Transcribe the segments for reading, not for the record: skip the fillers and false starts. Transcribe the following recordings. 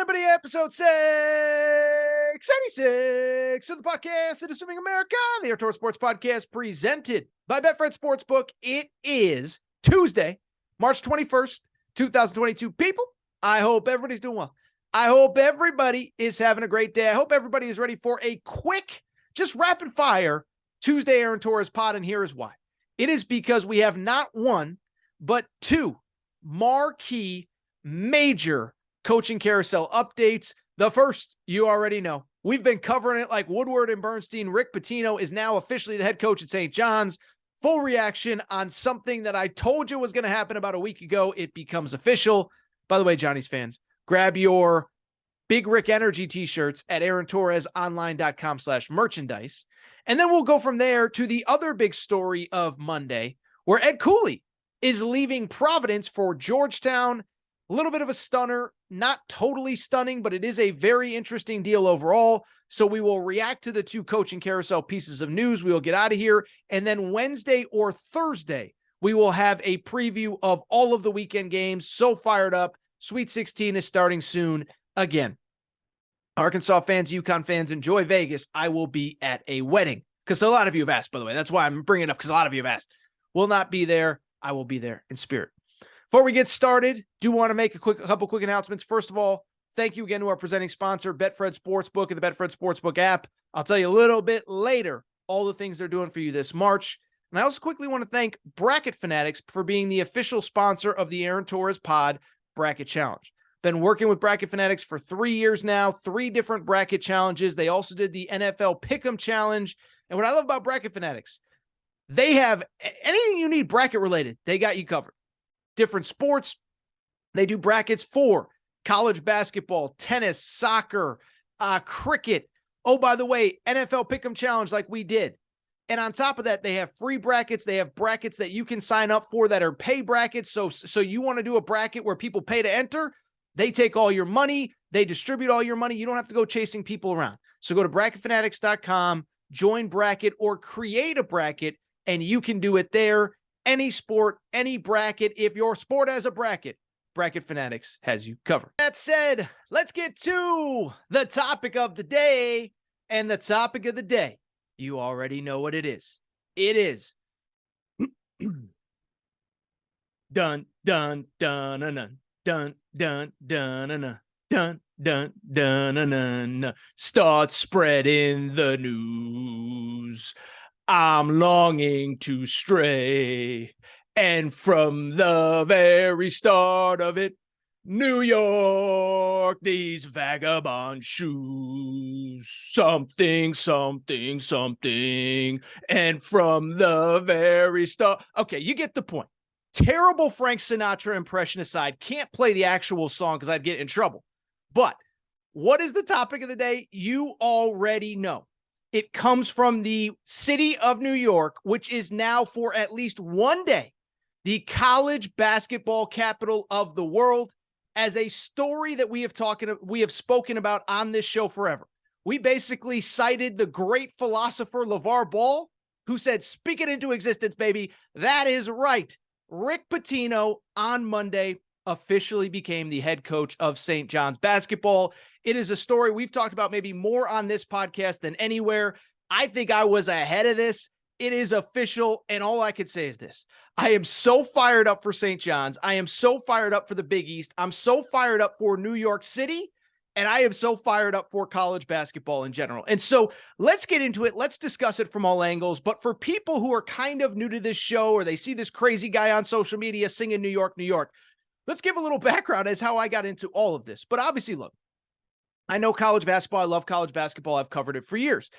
everybody, episode 686 of the podcast, It is Swimming America, the Outdoor Sports Podcast presented by Betfred Sportsbook. It is Tuesday, March 21st, 2022. People, I hope everybody's doing well. I hope everybody is having a great day. I hope everybody is ready for a quick, just rapid fire Tuesday Aaron Torres pod, and here is why. It is because we have not one, but two marquee, major coaching carousel updates. The first, you already know. We've been covering it like Woodward and Bernstein. Rick Pitino is now officially the head coach at St. John's. Full reaction on something that I told you was going to happen about a week ago. It becomes official. By the way, Johnny's fans, grab your Big Rick Energy t-shirts at aarontorresonline.com/merchandise. And then we'll go from there to the other big story of Monday, where Ed Cooley is leaving Providence for Georgetown. A little bit of a stunner, not totally stunning, but it is a very interesting deal overall. So we will react to the two coaching carousel pieces of news. We will get out of here. And then Wednesday or Thursday, we will have a preview of all of the weekend games. So fired up. Sweet 16 is starting soon again. Arkansas fans, UConn fans, enjoy Vegas. I will be at a wedding, because a lot of you have asked, by the way. That's why I'm bringing it up, because a lot of you have asked. Will not be there. I will be there in spirit. Before we get started, do want to make a couple quick announcements. First of all, thank you again to our presenting sponsor, Betfred Sportsbook and the Betfred Sportsbook app. I'll tell you a little bit later all the things they're doing for you this March. And I also quickly want to thank Bracket Fanatics for being the official sponsor of the Aaron Torres Pod Bracket Challenge. Been working with Bracket Fanatics for 3 years now, 3 different bracket challenges. They also did the NFL Pick'em Challenge. And what I love about Bracket Fanatics, they have anything you need bracket related, they got you covered. Different sports, they do brackets for college basketball, tennis, soccer, cricket. Oh, by the way, NFL Pick'em Challenge like we did. And on top of that, they have free brackets. They have brackets that you can sign up for that are pay brackets. So you want to do a bracket where people pay to enter, they take all your money, they distribute all your money. You don't have to go chasing people around. So go to bracketfanatics.com, join bracket, or create a bracket, and you can do it there. Any sport, any bracket. If your sport has a bracket, Bracket Fanatics has you covered. That said, let's get to the topic of the day. And the topic of the day, you already know what it is. It is dun, dun, dun, dun, dun, dun, dun, dun, dun, dun, dun, dun, dun, dun. Start spreading the news. I'm longing to stray, and from the very start of it, New York, these vagabond shoes, something, something, something, and from the very start. Okay, you get the point. Terrible Frank Sinatra impression aside, can't play the actual song because I'd get in trouble. But what is the topic of the day? You already know. It comes from the city of New York, which is now for at least one day the college basketball capital of the world, as a story that we have spoken about on this show forever. We basically cited the great philosopher LeVar Ball, who said, "Speak it into existence, baby." That is right. Rick Pitino on Monday officially became the head coach of St. John's basketball. It is a story we've talked about maybe more on this podcast than anywhere. I think I was ahead of this. It is official, and all I could say is this. I am so fired up for St. John's. I am so fired up for the Big East. I'm so fired up for New York City, and I am so fired up for college basketball in general. And so let's get into it. Let's discuss it from all angles. But for people who are kind of new to this show, or they see this crazy guy on social media singing New York, New York, let's give a little background as how I got into all of this. But obviously, look, I know college basketball. I love college basketball. I've covered it for years.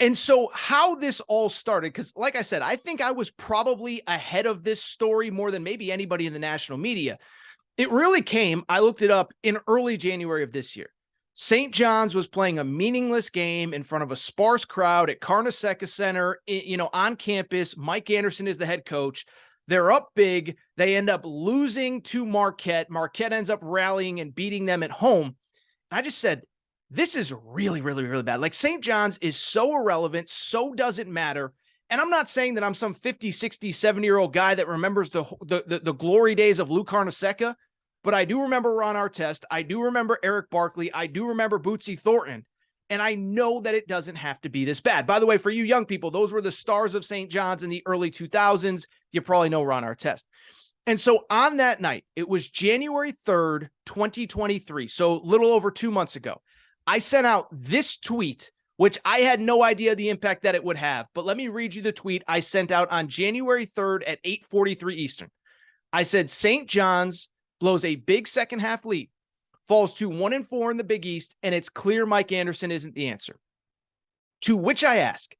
And so how this all started, because like I said, I think I was probably ahead of this story more than maybe anybody in the national media. It really came, I looked it up in early January of this year. St. John's was playing a meaningless game in front of a sparse crowd at Carnesecca Center, on campus. Mike Anderson is the head coach. They're up big. They end up losing to Marquette. Marquette ends up rallying and beating them at home. I just said, this is really, really, really bad. Like, St. John's is so irrelevant, so doesn't matter. And I'm not saying that I'm some 50, 60, 70-year-old guy that remembers the glory days of Lou Carnesecca, but I do remember Ron Artest. I do remember Eric Barkley. I do remember Bootsy Thornton. And I know that it doesn't have to be this bad. By the way, for you young people, those were the stars of St. John's in the early 2000s. You probably know Ron Artest. And so on that night, it was January 3rd, 2023. So a little over 2 months ago, I sent out this tweet, which I had no idea the impact that it would have. But let me read you the tweet I sent out on January 3rd at 8:43 Eastern. I said, St. John's blows a big second half lead, falls to 1-4 in the Big East, and it's clear Mike Anderson isn't the answer. To which I ask,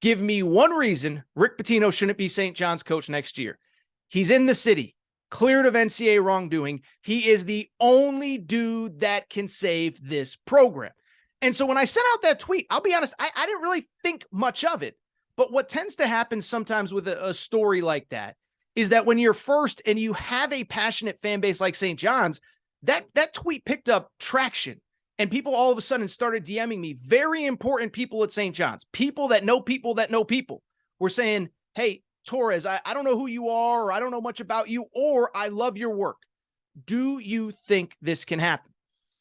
give me one reason Rick Pitino shouldn't be St. John's coach next year. He's in the city, cleared of NCAA wrongdoing. He is the only dude that can save this program. And so when I sent out that tweet, I'll be honest, I didn't really think much of it. But what tends to happen sometimes with a story like that is that when you're first and you have a passionate fan base like St. John's, that tweet picked up traction, and people all of a sudden started DMing me. Very important people at St. John's, people that know people were saying, hey, Torres, I don't know who you are, or I don't know much about you, or I love your work. Do you think this can happen?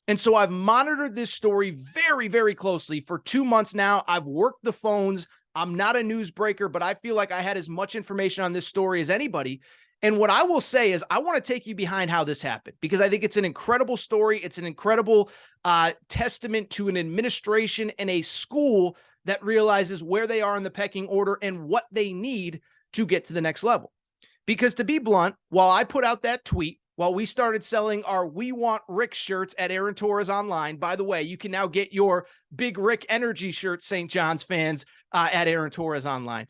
And so I've monitored this story very, very closely for 2 months now. I've worked the phones. I'm not a newsbreaker, but I feel like I had as much information on this story as anybody. And what I will say is I want to take you behind how this happened, because I think it's an incredible story. It's an incredible testament to an administration and a school that realizes where they are in the pecking order and what they need to get to the next level. Because to be blunt, while I put out that tweet, while we started selling our We Want Rick shirts at Aaron Torres online, by the way, you can now get your Big Rick Energy shirt, St. John's fans, at Aaron Torres online.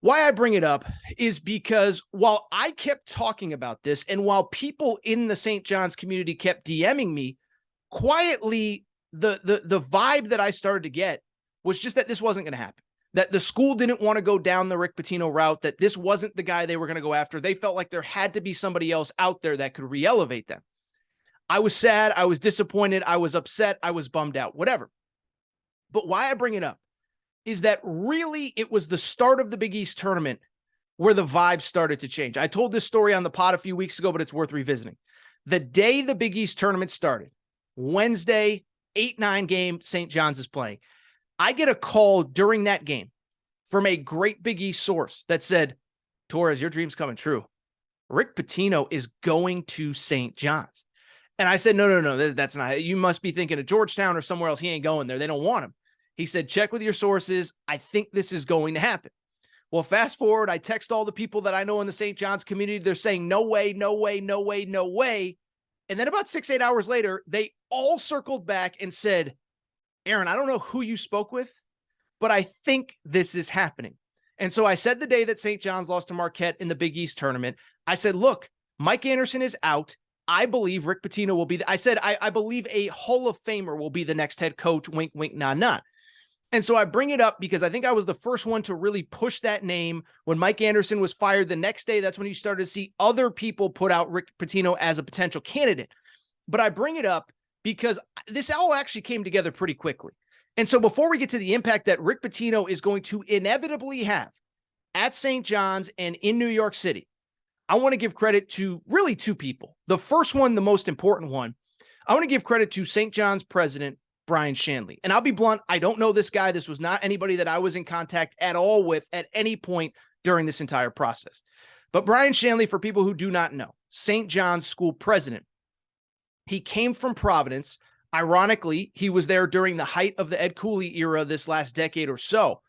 Why I bring it up is because while I kept talking about this, and while people in the St. John's community kept DMing me, quietly, the vibe that I started to get was just that this wasn't going to happen, that the school didn't want to go down the Rick Pitino route, that this wasn't the guy they were going to go after. They felt like there had to be somebody else out there that could re-elevate them. I was sad. I was disappointed. I was upset. I was bummed out, whatever. But why I bring it up is that really it was the start of the Big East tournament where the vibe started to change. I told this story on the pod a few weeks ago, but it's worth revisiting. The day the Big East tournament started, Wednesday, 8-9 game, St. John's is playing. I get a call during that game from a great Big East source that said, Torres, your dream's coming true. Rick Pitino is going to St. John's. And I said, no, that's not. You must be thinking of Georgetown or somewhere else. He ain't going there. They don't want him. He said, check with your sources. I think this is going to happen. Well, fast forward, I text all the people that I know in the St. John's community. They're saying, no way, no way, no way, no way. And then about 6-8 hours later, they all circled back and said, Aaron, I don't know who you spoke with, but I think this is happening. And so I said the day that St. John's lost to Marquette in the Big East tournament, I said, look, Mike Anderson is out. I believe Rick Pitino will be, I said, I believe a Hall of Famer will be the next head coach, wink, wink, nod, nod. And so I bring it up because I think I was the first one to really push that name. When Mike Anderson was fired the next day, that's when you started to see other people put out Rick Pitino as a potential candidate. But I bring it up because this all actually came together pretty quickly. And so before we get to the impact that Rick Pitino is going to inevitably have at St. John's and in New York City, I want to give credit to really two people. The first one, the most important one, I want to give credit to St. John's president, Brian Shanley. And I'll be blunt, I don't know this guy. This was not anybody that I was in contact at all with at any point during this entire process. But Brian Shanley, for people who do not know, St. John's school president, he came from Providence. Ironically, he was there during the height of the Ed Cooley era this last decade or so.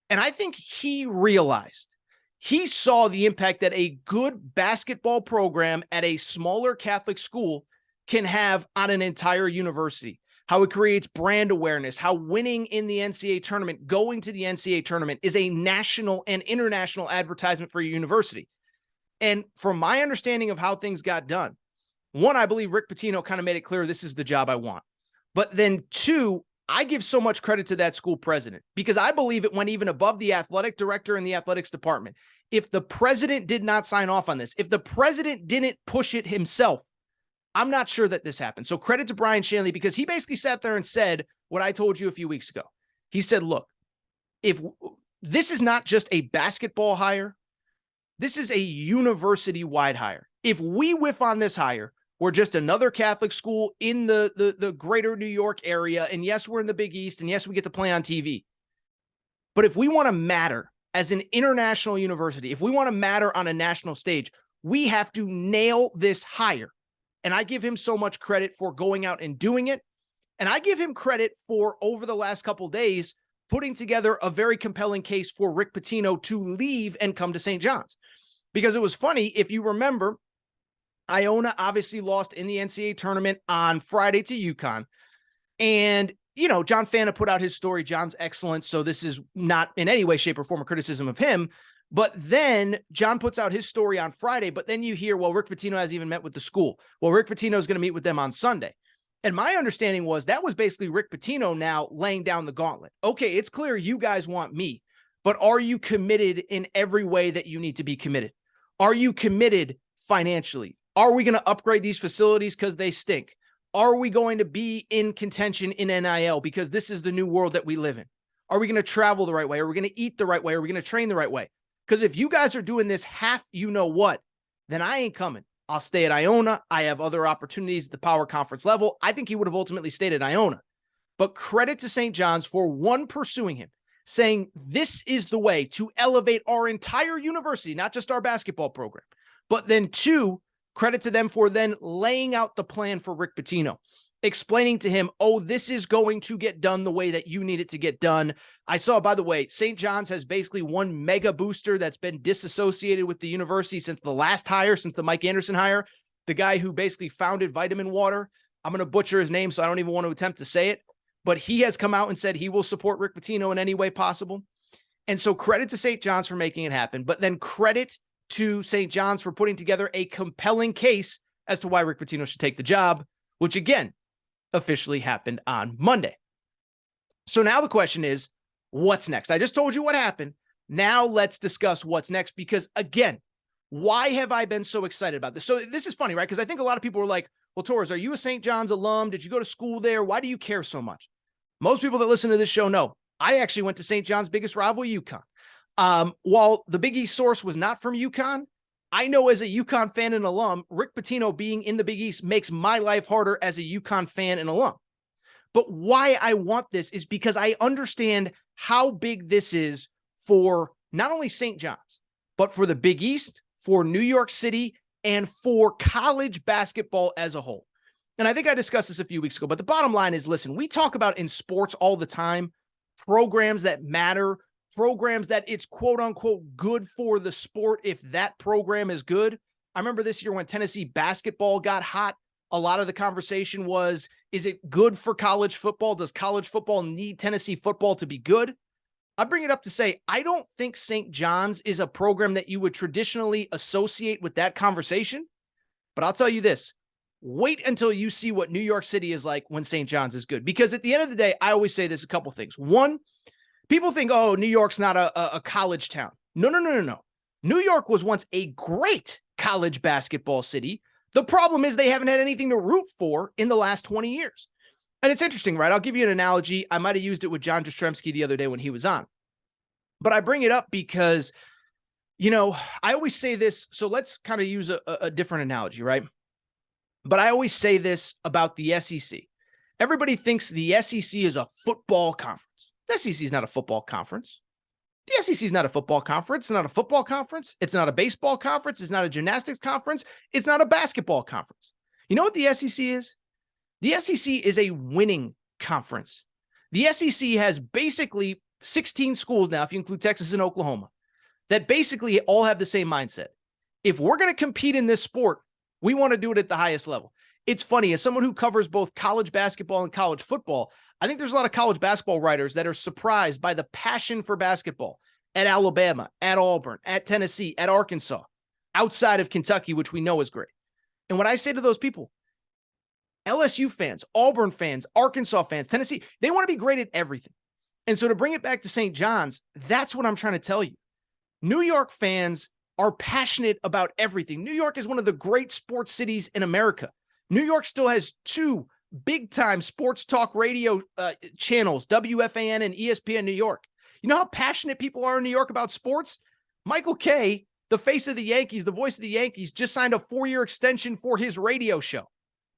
And I think he realized, he saw the impact that a good basketball program at a smaller Catholic school can have on an entire university. How it creates brand awareness, how winning in the NCAA tournament, going to the NCAA tournament is a national and international advertisement for your university. And from my understanding of how things got done, one, I believe Rick Pitino kind of made it clear this is the job I want. But then two, I give so much credit to that school president because I believe it went even above the athletic director and the athletics department. If the president did not sign off on this, if the president didn't push it himself, I'm not sure that this happened. So credit to Brian Shanley because he basically sat there and said what I told you a few weeks ago. He said, look, if this is not just a basketball hire, this is a university-wide hire. If we whiff on this hire, We're just another Catholic school in the greater New York area. And yes, we're in the Big East. And yes, we get to play on TV. But if we want to matter as an international university, if we want to matter on a national stage, we have to nail this hire. And I give him so much credit for going out and doing it. And I give him credit for, over the last couple of days, putting together a very compelling case for Rick Pitino to leave and come to St. John's. Because it was funny, if you remember, Iona obviously lost in the NCAA tournament on Friday to UConn. And, you know, John Fanta put out his story. John's excellent. So this is not in any way, shape, or form a criticism of him. But then John puts out his story on Friday. But then you hear, well, Rick Pitino hasn't even met with the school. Well, Rick Pitino is going to meet with them on Sunday. And my understanding was that was basically Rick Pitino now laying down the gauntlet. Okay, it's clear you guys want me, but are you committed in every way that you need to be committed? Are you committed financially? Are we going to upgrade these facilities because they stink? Are we going to be in contention in NIL because this is the new world that we live in? Are we going to travel the right way? Are we going to eat the right way? Are we going to train the right way? Because if you guys are doing this half you know what, then I ain't coming. I'll stay at Iona. I have other opportunities at the Power Conference level. I think he would have ultimately stayed at Iona. But credit to St. John's for, one, pursuing him, saying this is the way to elevate our entire university, not just our basketball program. But then, two, credit to them for then laying out the plan for Rick Pitino, explaining to him, oh, this is going to get done the way that you need it to get done. I saw, by the way, St. John's has basically one mega booster that's been disassociated with the university since the last hire, since the Mike Anderson hire, the guy who basically founded Vitamin Water. I'm going to butcher his name, so I don't even want to attempt to say it, but he has come out and said he will support Rick Pitino in any way possible. And so credit to St. John's for making it happen, but then credit to St. John's for putting together a compelling case as to why Rick Pitino should take the job, which again, officially happened on Monday. So now the question is, what's next? I just told you what happened. Now let's discuss what's next, because again, why have I been so excited about this? So this is funny, right? Because I think a lot of people were like, well, Torres, are you a St. John's alum? Did you go to school there? Why do you care so much? Most people that listen to this show know I actually went to St. John's biggest rival, UConn. While the Big East source was not from UConn, I know as a UConn fan and alum, Rick Pitino being in the Big East makes my life harder as a UConn fan and alum. But why I want this is because I understand how big this is for not only St. John's, but for the Big East, for New York City, and for college basketball as a whole. And I think I discussed this a few weeks ago, but the bottom line is, listen, we talk about in sports all the time, programs that matter, programs that it's quote unquote good for the sport if that program is good. I remember this year when Tennessee basketball got hot, a lot of the conversation was, is it good for college football? Does college football need Tennessee football to be good? I bring it up to say, I don't think St. John's is a program that you would traditionally associate with that conversation. But I'll tell you this, wait until you see what New York City is like when St. John's is good. Because at the end of the day, I always say this, a couple things. One, people think, oh, New York's not a college town. No. New York was once a great college basketball city. The problem is they haven't had anything to root for in the last 20 years. And it's interesting, right? I'll give you an analogy. I might have used it with John Jastrzemski the other day when he was on. But I bring it up because, you know, I always say this. So let's kind of use a different analogy, right? But I always say this about the SEC. Everybody thinks the SEC is a football conference. The SEC is not a football conference. The SEC is not a football conference. It's not a football conference. It's not a baseball conference. It's not a gymnastics conference. It's not a basketball conference. You know what the SEC is? The SEC is a winning conference. The SEC has basically 16 schools now, if you include Texas and Oklahoma, that basically all have the same mindset. If we're going to compete in this sport, we want to do it at the highest level. It's funny, as someone who covers both college basketball and college football, I think there's a lot of college basketball writers that are surprised by the passion for basketball at Alabama, at Auburn, at Tennessee, at Arkansas, outside of Kentucky, which we know is great. And what I say to those people, LSU fans, Auburn fans, Arkansas fans, Tennessee, they want to be great at everything. And so to bring it back to St. John's, that's what I'm trying to tell you. New York fans are passionate about everything. New York is one of the great sports cities in America. New York still has two big-time sports talk radio channels, WFAN and ESPN New York. You know how passionate people are in New York about sports? Michael Kay the face of the Yankees, the voice of the Yankees, just signed a 4-year extension for his radio show.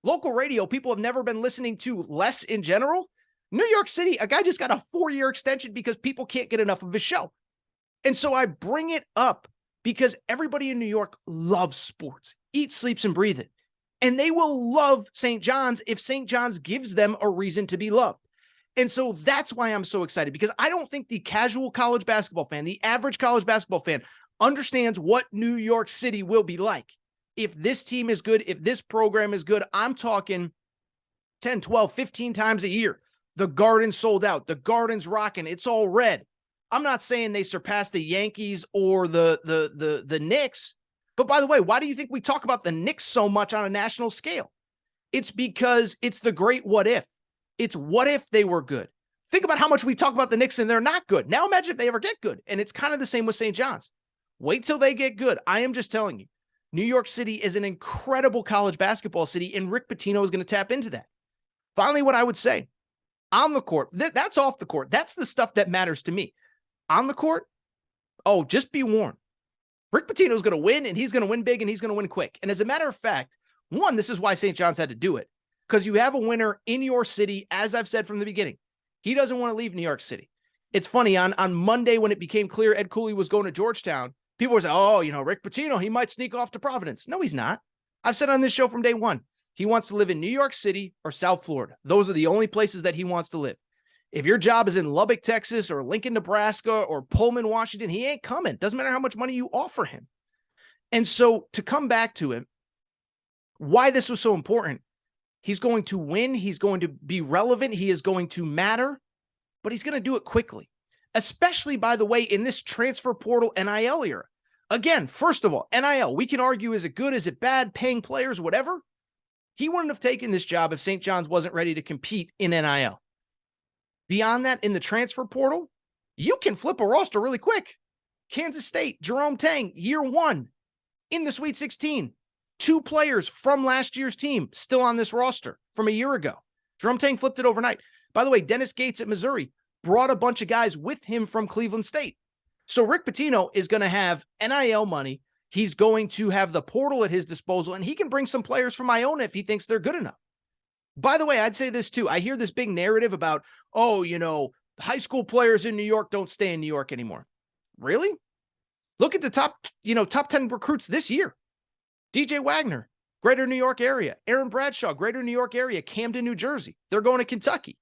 Local radio, people have never been listening to less in general. New York City, a guy just got a 4-year extension because people can't get enough of his show. And so I bring it up because everybody in New York loves sports, eats, sleeps, and breathes it. And they will love St. John's if St. John's gives them a reason to be loved. And so that's why I'm so excited, because I don't think the casual college basketball fan, the average college basketball fan, understands what New York City will be like. If this team is good, if this program is good, I'm talking 10, 12, 15 times a year. The Garden's sold out. The Garden's rocking. It's all red. I'm not saying they surpass the Yankees or the Knicks. But by the way, why do you think we talk about the Knicks so much on a national scale? It's because it's the great what if. It's what if they were good. Think about how much we talk about the Knicks and they're not good. Now imagine if they ever get good. And it's kind of the same with St. John's. Wait till they get good. I am just telling you, New York City is an incredible college basketball city, and Rick Pitino is going to tap into that. Finally, what I would say, on the court, that's off the court. That's the stuff that matters to me. On the court, oh, just be warned. Rick Pitino is going to win, and he's going to win big, and he's going to win quick. And as a matter of fact, one, this is why St. John's had to do it, because you have a winner in your city, as I've said from the beginning. He doesn't want to leave New York City. It's funny, on Monday when it became clear Ed Cooley was going to Georgetown, people were saying, oh, Rick Pitino, he might sneak off to Providence. No, he's not. I've said on this show from day one, he wants to live in New York City or South Florida. Those are the only places that he wants to live. If your job is in Lubbock, Texas, or Lincoln, Nebraska, or Pullman, Washington, he ain't coming. Doesn't matter how much money you offer him. And so to come back to it, why this was so important, he's going to win. He's going to be relevant. He is going to matter, but he's going to do it quickly, especially, by the way, in this transfer portal NIL era. Again, first of all, NIL, we can argue, is it good? Is it bad? Paying players, whatever. He wouldn't have taken this job if St. John's wasn't ready to compete in NIL. Beyond that, in the transfer portal, you can flip a roster really quick. Kansas State, Jerome Tang, year one in the Sweet 16. 2 players from last year's team still on this roster from a year ago. Jerome Tang flipped it overnight. By the way, Dennis Gates at Missouri brought a bunch of guys with him from Cleveland State. So Rick Pitino is going to have NIL money. He's going to have the portal at his disposal, and he can bring some players from Iona if he thinks they're good enough. By the way, I'd say this too. I hear this big narrative about, high school players in New York don't stay in New York anymore. Really? Look at the top 10 recruits this year. DJ Wagner, Greater New York area. Aaron Bradshaw, Greater New York area. Camden, New Jersey. They're going to Kentucky.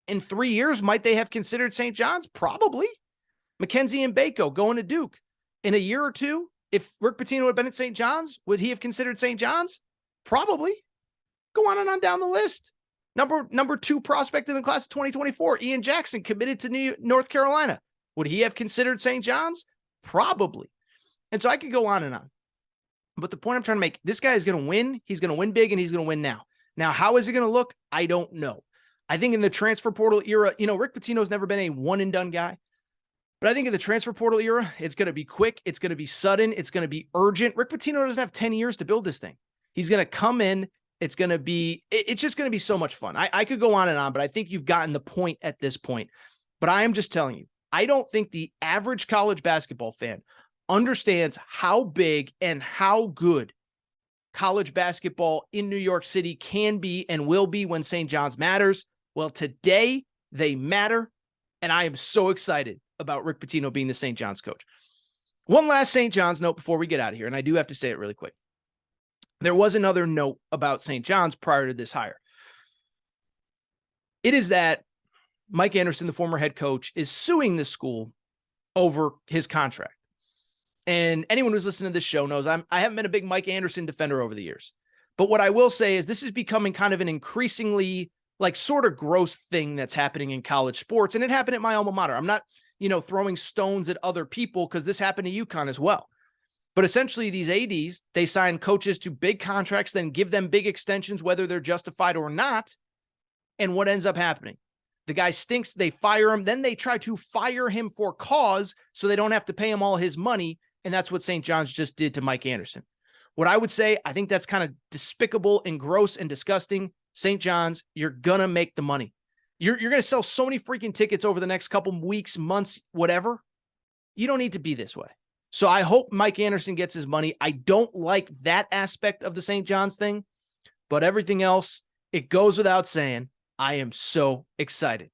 In 3 years, might they have considered St. John's? Probably. Mackenzie and Bako going to Duke. In a year or two, if Rick Pitino had been at St. John's, would he have considered St. John's? Probably. Go on and on down the list. Number 2 prospect in the class of 2024, Ian Jackson, committed to North Carolina. Would he have considered St. John's? Probably. And so I could go on and on. But the point I'm trying to make, this guy is going to win. He's going to win big, and he's going to win now. Now, how is it going to look? I don't know. I think in the transfer portal era, Rick Pitino's never been a one-and-done guy. But I think in the transfer portal era, it's going to be quick. It's going to be sudden. It's going to be urgent. Rick Pitino doesn't have 10 years to build this thing. He's going to come in. It's just going to be so much fun. I could go on and on, but I think you've gotten the point at this point. But I am just telling you, I don't think the average college basketball fan understands how big and how good college basketball in New York City can be and will be when St. John's matters. Well, today they matter, and I am so excited about Rick Pitino being the St. John's coach. One last St. John's note before we get out of here, and I do have to say it really quick. There was another note about St. John's prior to this hire. It is that Mike Anderson, the former head coach, is suing the school over his contract. And anyone who's listening to this show knows I haven't been a big Mike Anderson defender over the years. But what I will say is this is becoming kind of an increasingly sort of gross thing that's happening in college sports. And it happened at my alma mater. I'm not, throwing stones at other people because this happened to UConn as well. But essentially these ADs, they sign coaches to big contracts, then give them big extensions, whether they're justified or not. And what ends up happening? The guy stinks. They fire him. Then they try to fire him for cause so they don't have to pay him all his money. And that's what St. John's just did to Mike Anderson. What I would say, I think that's kind of despicable and gross and disgusting. St. John's, you're going to make the money. You're going to sell so many freaking tickets over the next couple weeks, months, whatever. You don't need to be this way. So I hope Mike Anderson gets his money. I don't like that aspect of the St. John's thing, but everything else, it goes without saying, I am so excited.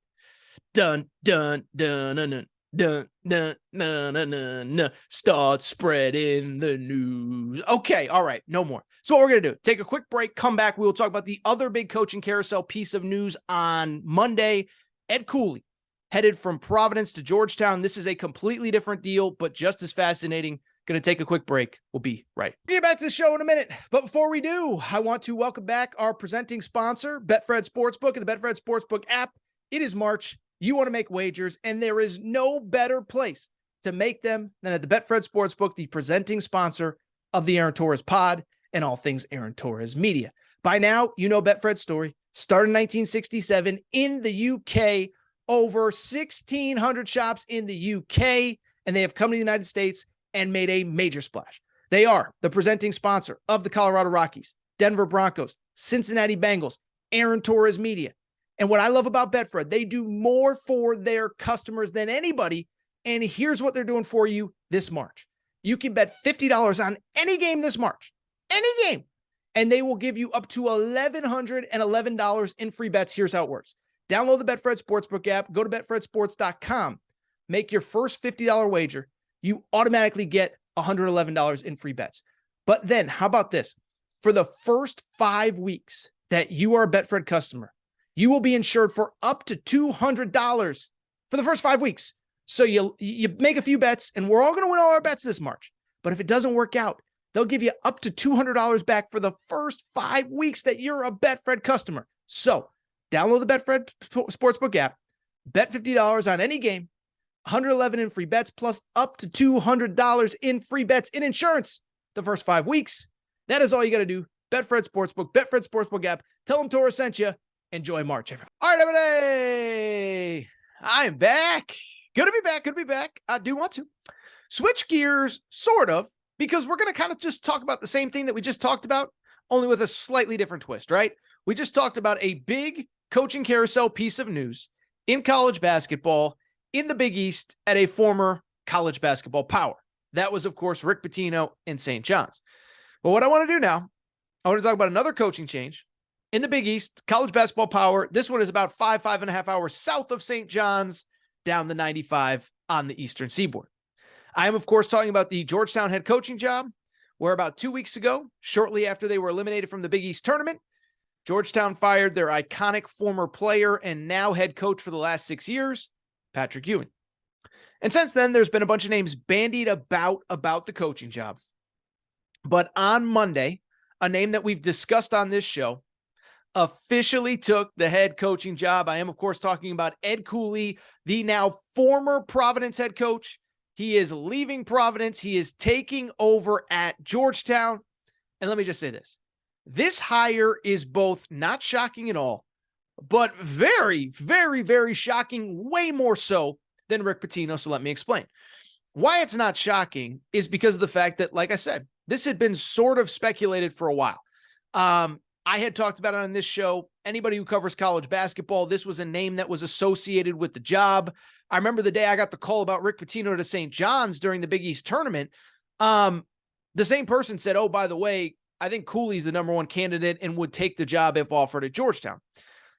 Dun, dun, dun, dun, dun. Dun, dun, dun, dun, dun, dun. Start spreading the news. Okay, all right, no more. So what we're going to do, take a quick break, come back. We will talk about the other big coaching carousel piece of news on Monday. Ed Cooley headed from Providence to Georgetown. This is a completely different deal, but just as fascinating. Going to take a quick break. We'll be right. Get back to the show in a minute. But before we do, I want to welcome back our presenting sponsor, Betfred Sportsbook and the Betfred Sportsbook app. It is March. You want to make wagers, and there is no better place to make them than at the Betfred Sportsbook, the presenting sponsor of the Aaron Torres pod and all things Aaron Torres media. By now, you know Betfred's story. Started in 1967 in the UK, over 1,600 shops in the UK, and they have come to the United States and made a major splash. They are the presenting sponsor of the Colorado Rockies, Denver Broncos, Cincinnati Bengals, Aaron Torres media. And what I love about Betfred, they do more for their customers than anybody. And here's what they're doing for you this March. You can bet $50 on any game this March, any game, and they will give you up to $1,111 in free bets. Here's how it works. Download the Betfred Sportsbook app, go to betfredsports.com, make your first $50 wager. You automatically get $111 in free bets. But then how about this? For the first 5 weeks that you are a Betfred customer, you will be insured for up to $200 for the first 5 weeks. So you make a few bets, and we're all going to win all our bets this March. But if it doesn't work out, they'll give you up to $200 back for the first 5 weeks that you're a Betfred customer. So download the Betfred Sportsbook app, bet $50 on any game, $111 in free bets, plus up to $200 in free bets in insurance the first 5 weeks. That is all you got to do. Betfred Sportsbook app. Tell them Torres sent you. Enjoy March, everybody. All right, everybody. I'm back. Good to be back. I do want to switch gears, sort of, because we're going to kind of just talk about the same thing that we just talked about, only with a slightly different twist, right? We just talked about a big coaching carousel piece of news in college basketball in the Big East at a former college basketball power. That was, of course, Rick Pitino in St. John's. But what I want to do now, I want to talk about another coaching change in the Big East, college basketball power. This one is about 5.5 hours south of St. John's, down the 95 on the Eastern Seaboard. I am, of course, talking about the Georgetown head coaching job, where about 2 weeks ago, shortly after they were eliminated from the Big East tournament, Georgetown fired their iconic former player and now head coach for the last 6 years, Patrick Ewing. And since then, there's been a bunch of names bandied about the coaching job. But on Monday, a name that we've discussed on this show officially took the head coaching job. I am, of course, talking about Ed Cooley, the now former Providence head coach. He is leaving Providence. He is taking over at Georgetown. And let me just say this. This hire is both not shocking at all, but very, very, very shocking, way more so than Rick Pitino. So let me explain. Why it's not shocking is because of the fact that, like I said, this had been sort of speculated for a while. I had talked about it on this show. Anybody who covers college basketball, this was a name that was associated with the job. I remember the day I got the call about Rick Pitino to St. John's during the Big East tournament. The same person said, oh, by the way, I think Cooley's the number one candidate and would take the job if offered at Georgetown.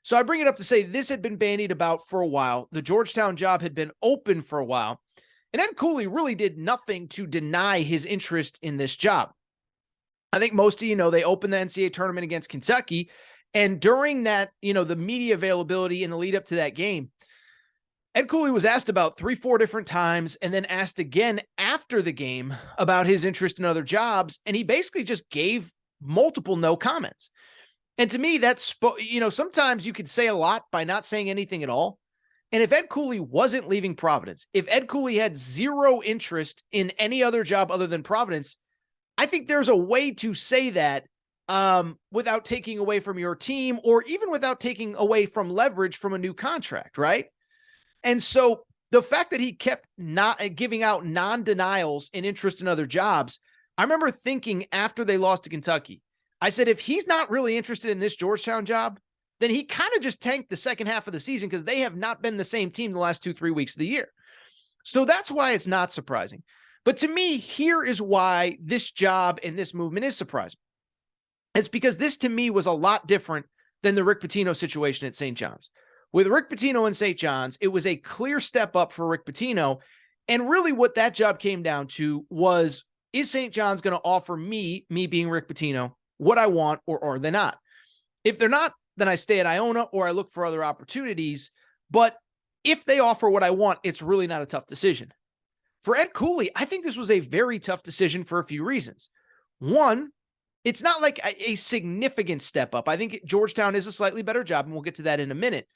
So I bring it up to say this had been bandied about for a while. The Georgetown job had been open for a while. And Ed Cooley really did nothing to deny his interest in this job. I think most of you know they opened the NCAA tournament against Kentucky. And during that, the media availability in the lead up to that game, Ed Cooley was asked about 3-4 different times and then asked again after the game about his interest in other jobs. And he basically just gave multiple no comments. And to me, that's, sometimes you could say a lot by not saying anything at all. And if Ed Cooley wasn't leaving Providence, if Ed Cooley had zero interest in any other job other than Providence, I think there's a way to say that without taking away from your team or even without taking away from leverage from a new contract, right? And so the fact that he kept not giving out non-denials in interest in other jobs, I remember thinking after they lost to Kentucky, I said, if he's not really interested in this Georgetown job, then he kind of just tanked the second half of the season because they have not been the same team the last 2-3 weeks of the year. So that's why it's not surprising. But to me, here is why this job and this movement is surprising. It's because this, to me, was a lot different than the Rick Pitino situation at St. John's. With Rick Pitino and St. John's, it was a clear step up for Rick Pitino. And really what that job came down to was, is St. John's going to offer me being Rick Pitino, what I want, or are they not? If they're not, then I stay at Iona or I look for other opportunities. But if they offer what I want, it's really not a tough decision. For Ed Cooley, I think this was a very tough decision for a few reasons. One, it's not like a significant step up. I think Georgetown is a slightly better job, and we'll get to that in a minute.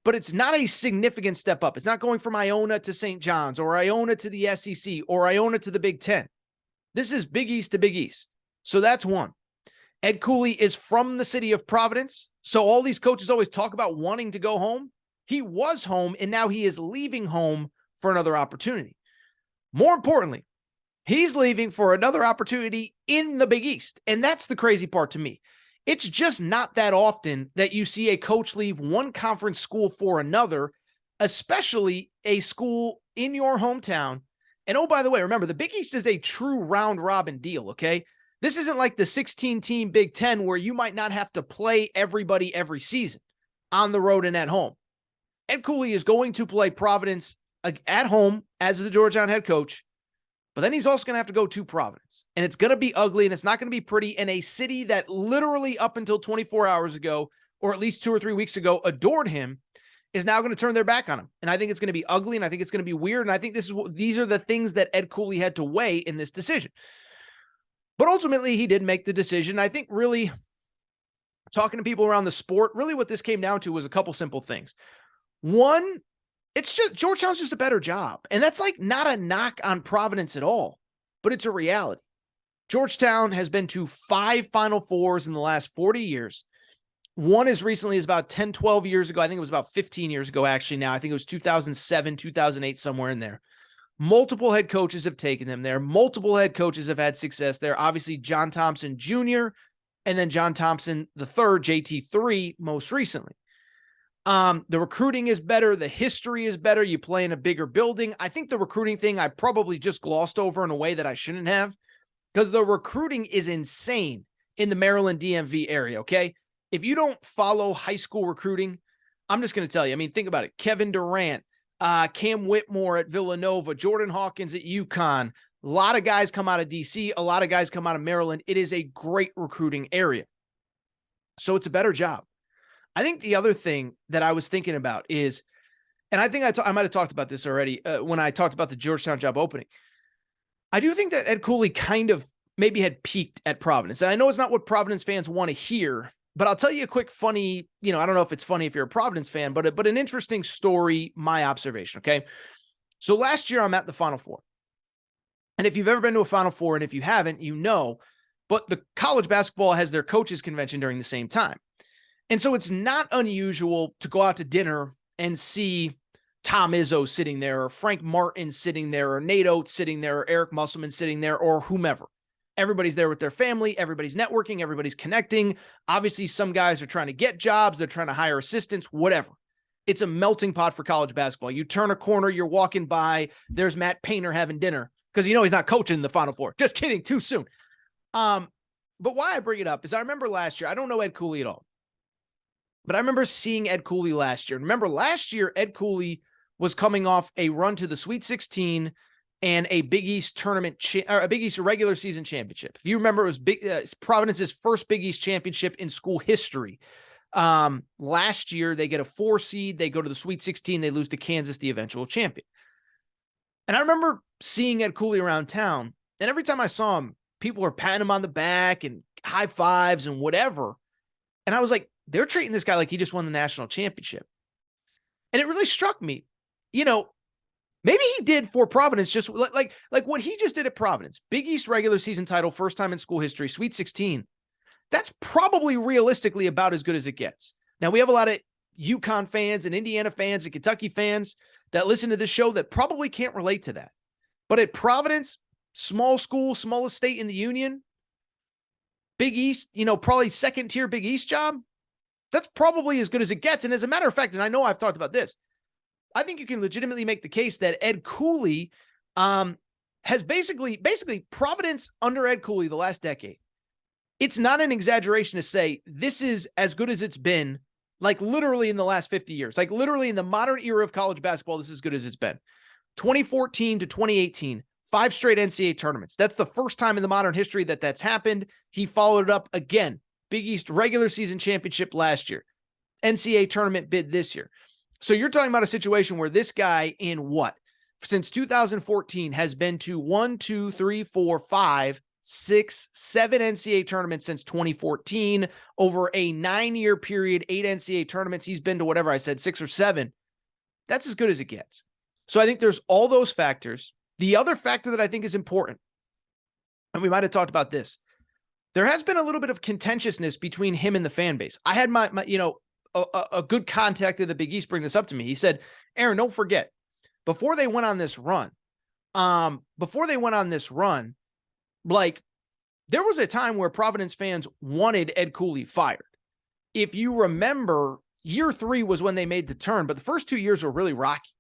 But it's not a significant step up. It's not going from Iona to St. John's or Iona to the SEC or Iona to the Big Ten. This is Big East to Big East. So that's one. Ed Cooley is from the city of Providence. So all these coaches always talk about wanting to go home. He was home, and now he is leaving home for another opportunity. More importantly, he's leaving for another opportunity in the Big East. And that's the crazy part to me. It's just not that often that you see a coach leave one conference school for another, especially a school in your hometown. And oh, by the way, remember, the Big East is a true round robin deal, okay? This isn't like the 16-team Big Ten where you might not have to play everybody every season on the road and at home. Ed Cooley is going to play Providence at home as the Georgetown head coach, but then he's also going to have to go to Providence, and it's going to be ugly, and it's not going to be pretty in a city that literally up until 24 hours ago, or at least 2 or 3 weeks ago, adored him, is now going to turn their back on him. And I think it's going to be ugly, and I think it's going to be weird, and I think these are the things that Ed Cooley had to weigh in this decision. But ultimately, he did make the decision. I think really talking to people around the sport, really what this came down to was a couple simple things. One, it's just Georgetown's just a better job. And that's like not a knock on Providence at all, but it's a reality. Georgetown has been to 5 Final Fours in the last 40 years. One as recently as about 10, 12 years ago. I think it was about 15 years ago, actually now. I think it was 2007, 2008, somewhere in there. Multiple head coaches have taken them there. Multiple head coaches have had success there. Obviously, John Thompson Jr. and then John Thompson III, JT3, most recently. The recruiting is better. The history is better. You play in a bigger building. I think the recruiting thing I probably just glossed over in a way that I shouldn't have, because the recruiting is insane in the Maryland DMV area, okay? If you don't follow high school recruiting, I'm just going to tell you. I mean, think about it. Kevin Durant, Cam Whitmore at Villanova, Jordan Hawkins at UConn. A lot of guys come out of DC. A lot of guys come out of Maryland. It is a great recruiting area. So it's a better job. I think the other thing that I was thinking about is, and I think I might have talked about this already when I talked about the Georgetown job opening. I do think that Ed Cooley kind of maybe had peaked at Providence. And I know it's not what Providence fans want to hear, but I'll tell you a quick funny, I don't know if it's funny if you're a Providence fan, but an interesting story, my observation, okay? So last year I'm at the Final Four. And if you've ever been to a Final Four, and if you haven't, you know, but the college basketball has their coaches convention during the same time. And so it's not unusual to go out to dinner and see Tom Izzo sitting there, or Frank Martin sitting there, or Nate Oates sitting there, or Eric Musselman sitting there, or whomever. Everybody's there with their family. Everybody's networking. Everybody's connecting. Obviously, some guys are trying to get jobs. They're trying to hire assistants, whatever. It's a melting pot for college basketball. You turn a corner, you're walking by, there's Matt Painter having dinner because he's not coaching the Final Four. Just kidding, too soon. But why I bring it up is I remember last year, I don't know Ed Cooley at all, but I remember seeing Ed Cooley last year. Remember last year, Ed Cooley was coming off a run to the Sweet 16 and a Big East tournament, or a Big East regular season championship. If you remember, it was Providence's first Big East championship in school history. Last year, they get a 4 seed. They go to the Sweet 16. They lose to Kansas, the eventual champion. And I remember seeing Ed Cooley around town, and every time I saw him, people were patting him on the back and high fives and whatever. And I was like, they're treating this guy like he just won the national championship. And it really struck me, maybe he did for Providence, just like what he just did at Providence. Big East regular season title, first time in school history, Sweet 16. That's probably realistically about as good as it gets. Now, we have a lot of UConn fans and Indiana fans and Kentucky fans that listen to this show that probably can't relate to that. But at Providence, small school, smallest state in the Union, Big East, probably second tier Big East job, that's probably as good as it gets. And as a matter of fact, and I know I've talked about this, I think you can legitimately make the case that Ed Cooley has basically Providence under Ed Cooley the last decade. It's not an exaggeration to say this is as good as it's been, like literally in the last 50 years, like literally in the modern era of college basketball. This is as good as it's been. 2014 to 2018, 5 straight NCAA tournaments. That's the first time in the modern history that that's happened. He followed it up again. Big East regular season championship last year, NCAA tournament bid this year. So you're talking about a situation where this guy in what? Since 2014 has been to 1, 2, 3, 4, 5, 6, 7 NCAA tournaments since 2014. Over a 9-year period, 8 NCAA tournaments. He's been to whatever I said, 6 or 7. That's as good as it gets. So I think there's all those factors. The other factor that I think is important, and we might have talked about this, there has been a little bit of contentiousness between him and the fan base. I had my a good contact at the Big East bring this up to me. He said, Aaron, don't forget, before they went on this run, like there was a time where Providence fans wanted Ed Cooley fired. If you remember, year 3 was when they made the turn, but the first 2 years were really rocky.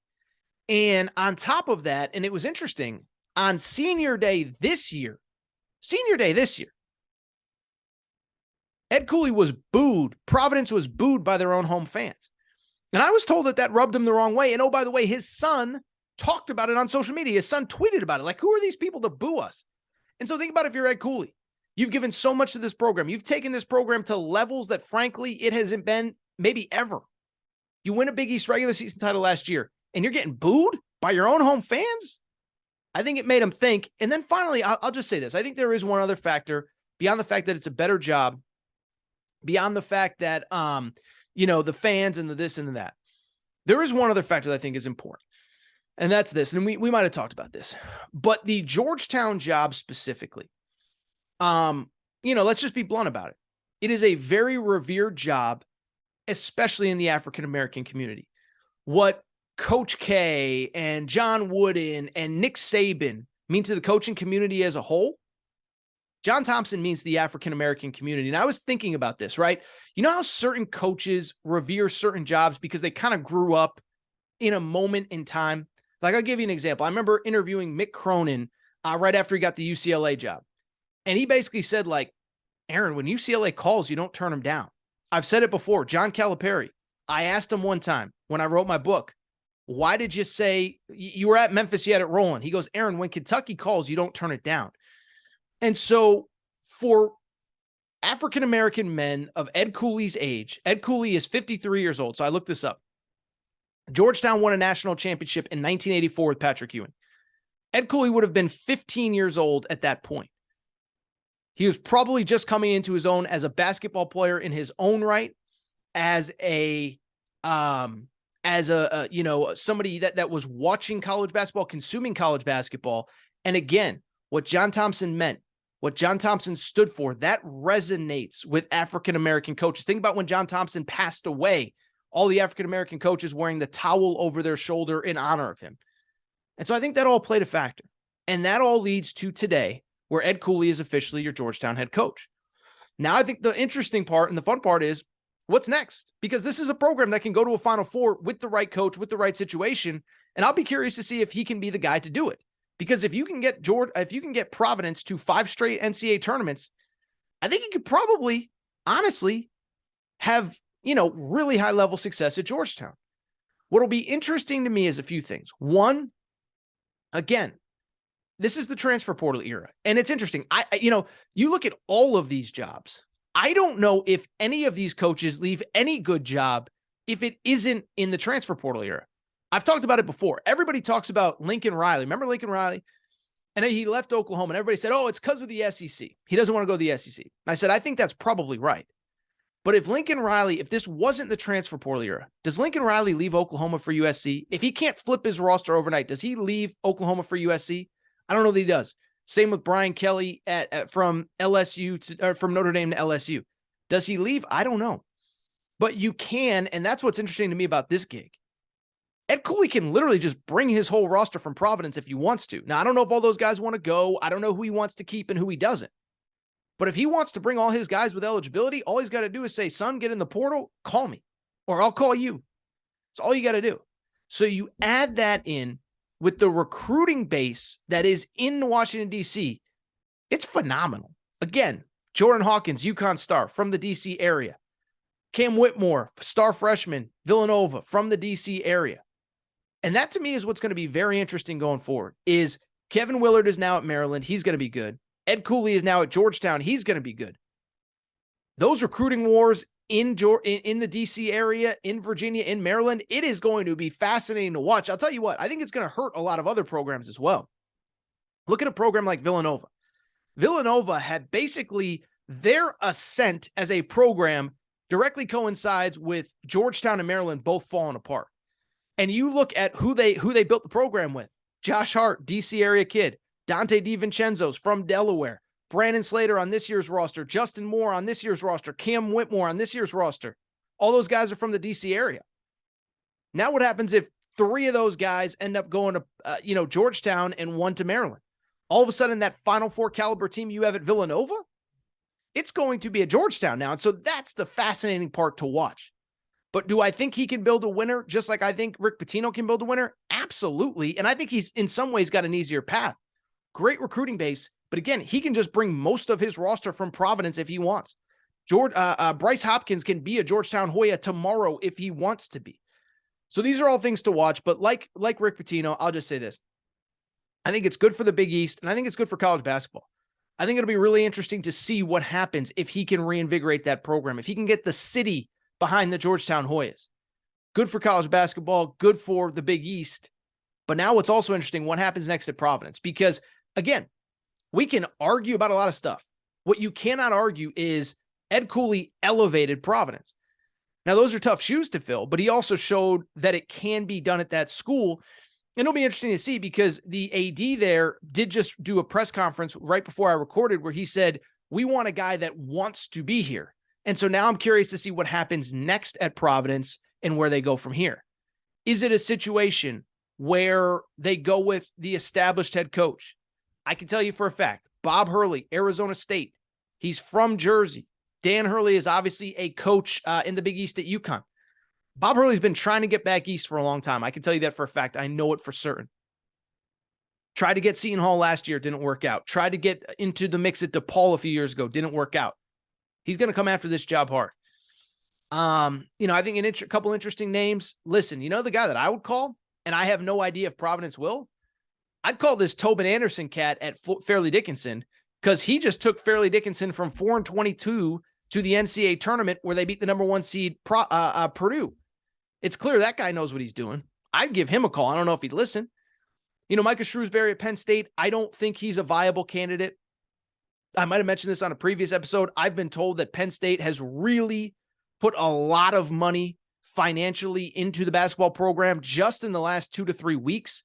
And on top of that, and it was interesting, on senior day this year, Ed Cooley was booed. Providence was booed by their own home fans. And I was told that that rubbed him the wrong way. And oh, by the way, his son talked about it on social media. His son tweeted about it. Like, who are these people to boo us? And so think about if you're Ed Cooley. You've given so much to this program. You've taken this program to levels that, frankly, it hasn't been maybe ever. You win a Big East regular season title last year, and you're getting booed by your own home fans? I think it made him think. And then finally, I'll just say this. I think there is one other factor beyond the fact that it's a better job, beyond the fact that, the fans and the this and the that. There is one other factor that I think is important, and that's this. And we might have talked about this, but the Georgetown job specifically, let's just be blunt about it. It is a very revered job, especially in the African-American community. What Coach K and John Wooden and Nick Saban mean to the coaching community as a whole, John Thompson means the African-American community. And I was thinking about this, right? You know how certain coaches revere certain jobs because they kind of grew up in a moment in time? Like, I'll give you an example. I remember interviewing Mick Cronin right after he got the UCLA job. And he basically said, like, Aaron, when UCLA calls, you don't turn them down. I've said it before. John Calipari, I asked him one time when I wrote my book, why did you say you were at Memphis, you had it rolling? He goes, Aaron, when Kentucky calls, you don't turn it down. And so for African-American men of Ed Cooley's age, Ed Cooley is 53 years old. So I looked this up. Georgetown won a national championship in 1984 with Patrick Ewing. Ed Cooley would have been 15 years old at that point. He was probably just coming into his own as a basketball player in his own right, as somebody that was watching college basketball, consuming college basketball. And again, what John Thompson meant, what John Thompson stood for, that resonates with African-American coaches. Think about when John Thompson passed away, all the African-American coaches wearing the towel over their shoulder in honor of him. And so I think that all played a factor. And that all leads to today, where Ed Cooley is officially your Georgetown head coach. Now, I think the interesting part and the fun part is what's next, because this is a program that can go to a Final Four with the right coach, with the right situation. And I'll be curious to see if he can be the guy to do it. Because if you can get Providence to 5 straight NCAA tournaments, I think you could probably, honestly, have, really high level success at Georgetown. What'll be interesting to me is a few things. One, again, this is the transfer portal era. And it's interesting. You look at all of these jobs. I don't know if any of these coaches leave any good job if it isn't in the transfer portal era. I've talked about it before. Everybody talks about Lincoln Riley. Remember Lincoln Riley? And he left Oklahoma, and everybody said, oh, it's because of the SEC. He doesn't want to go to the SEC. I said, I think that's probably right. But if Lincoln Riley, if this wasn't the transfer portal era, does Lincoln Riley leave Oklahoma for USC? If he can't flip his roster overnight, does he leave Oklahoma for USC? I don't know that he does. Same with Brian Kelly from LSU from Notre Dame to LSU. Does he leave? I don't know. But you can, and that's what's interesting to me about this gig. Ed Cooley can literally just bring his whole roster from Providence if he wants to. Now, I don't know if all those guys want to go. I don't know who he wants to keep and who he doesn't. But if he wants to bring all his guys with eligibility, all he's got to do is say, son, get in the portal, call me, or I'll call you. That's all you got to do. So you add that in with the recruiting base that is in Washington, D.C., it's phenomenal. Again, Jordan Hawkins, UConn star from the D.C. area. Cam Whitmore, star freshman, Villanova from the D.C. area. And that to me is what's going to be very interesting going forward is Kevin Willard is now at Maryland. He's going to be good. Ed Cooley is now at Georgetown. He's going to be good. Those recruiting wars in the D.C. area, in Virginia, in Maryland, it is going to be fascinating to watch. I'll tell you what, I think it's going to hurt a lot of other programs as well. Look at a program like Villanova. Villanova had basically their ascent as a program directly coincides with Georgetown and Maryland both falling apart. And you look at who they built the program with. Josh Hart, D.C. area kid. Dante DiVincenzo's from Delaware. Brandon Slater on this year's roster. Justin Moore on this year's roster. Cam Whitmore on this year's roster. All those guys are from the D.C. area. Now what happens if 3 of those guys end up going to Georgetown and 1 to Maryland? All of a sudden, that Final Four caliber team you have at Villanova, it's going to be at Georgetown now. And so that's the fascinating part to watch. But do I think he can build a winner just like I think Rick Pitino can build a winner? Absolutely. And I think he's in some ways got an easier path. Great recruiting base. But again, he can just bring most of his roster from Providence if he wants. Bryce Hopkins can be a Georgetown Hoya tomorrow if he wants to be. So these are all things to watch. But like Rick Pitino, I'll just say this. I think it's good for the Big East, and I think it's good for college basketball. I think it'll be really interesting to see what happens if he can reinvigorate that program, if he can get the city behind the Georgetown Hoyas. Good for college basketball, good for the Big East. But now what's also interesting, what happens next at Providence? Because, again, we can argue about a lot of stuff. What you cannot argue is Ed Cooley elevated Providence. Now, those are tough shoes to fill, but he also showed that it can be done at that school. And it'll be interesting to see because the AD there did just do a press conference right before I recorded where he said, we want a guy that wants to be here. And so now I'm curious to see what happens next at Providence and where they go from here. Is it a situation where they go with the established head coach? I can tell you for a fact, Bob Hurley, Arizona State, he's from Jersey. Dan Hurley is obviously a coach in the Big East at UConn. Bob Hurley's been trying to get back east for a long time. I can tell you that for a fact. I know it for certain. Tried to get Seton Hall last year, didn't work out. Tried to get into the mix at DePaul a few years ago, didn't work out. He's going to come after this job hard. I think a couple interesting names. Listen, the guy that I would call, and I have no idea if Providence will, I'd call this Tobin Anderson cat at Fairleigh Dickinson because he just took Fairleigh Dickinson from 4-22 to the NCAA tournament where they beat the number 1 seed Purdue. It's clear that guy knows what he's doing. I'd give him a call. I don't know if he'd listen. Micah Shrewsbury at Penn State, I don't think he's a viable candidate. I might have mentioned this on a previous episode. I've been told that Penn State has really put a lot of money financially into the basketball program just in the last 2 to 3 weeks.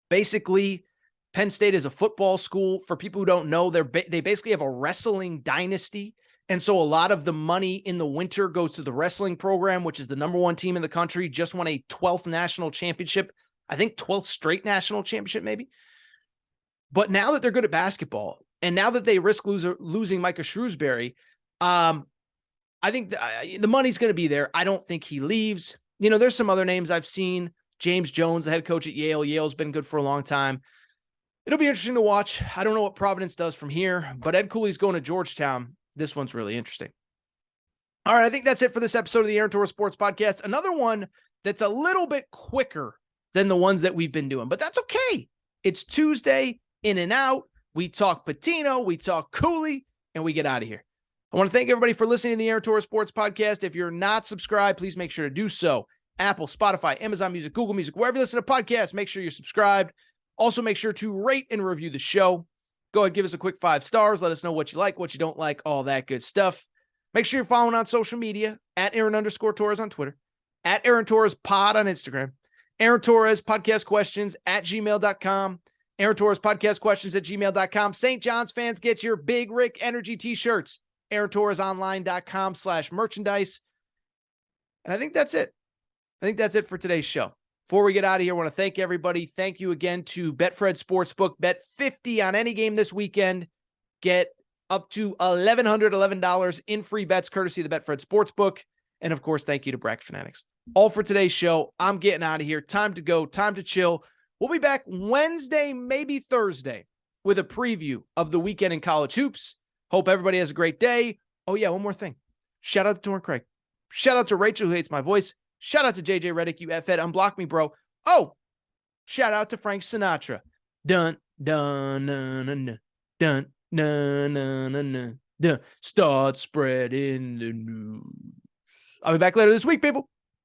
Basically, Penn State is a football school. For people who don't know, they basically have a wrestling dynasty. And so a lot of the money in the winter goes to the wrestling program, which is the number 1 team in the country, just won a 12th national championship. I think 12th straight national championship, maybe. But now that they're good at basketball, and now that they risk losing Micah Shrewsbury, I think the money's going to be there. I don't think he leaves. There's some other names I've seen. James Jones, the head coach at Yale. Yale's been good for a long time. It'll be interesting to watch. I don't know what Providence does from here, but Ed Cooley's going to Georgetown. This one's really interesting. All right, I think that's it for this episode of the Aaron Torres Sports Podcast. Another one that's a little bit quicker than the ones that we've been doing, but that's okay. It's Tuesday, in and out. We talk Pitino, we talk Cooley, and we get out of here. I want to thank everybody for listening to the Aaron Torres Sports Podcast. If you're not subscribed, please make sure to do so. Apple, Spotify, Amazon Music, Google Music, wherever you listen to podcasts, make sure you're subscribed. Also, make sure to rate and review the show. Go ahead, give us a quick 5 stars. Let us know what you like, what you don't like, all that good stuff. Make sure you're following on social media at Aaron_Torres on Twitter, at Aaron Torres Pod on Instagram, Aaron Torres Podcast Questions at gmail.com, Aaron Torres Podcast Questions at gmail.com. St. John's fans, get your Big Rick Energy t-shirts, AaronTorresOnline.com/merchandise. And I think that's it. I think that's it for today's show. Before we get out of here, I want to thank everybody. Thank you again to Betfred Sportsbook. Bet 50 on any game this weekend. Get up to $1,111 in free bets courtesy of the Betfred Sportsbook. And of course, thank you to Bracket Fanatics. All for today's show. I'm getting out of here. Time to go. Time to chill. We'll be back Wednesday, maybe Thursday, with a preview of the weekend in college hoops. Hope everybody has a great day. Oh, yeah, one more thing. Shout out to Torrin Craig. Shout out to Rachel, who hates my voice. Shout out to JJ Redick, you F-Ed. Unblock me, bro. Oh, shout out to Frank Sinatra. Dun, dun, dun, dun, dun, dun, dun, dun, dun, dun. Start spreading the news. I'll be back later this week, people.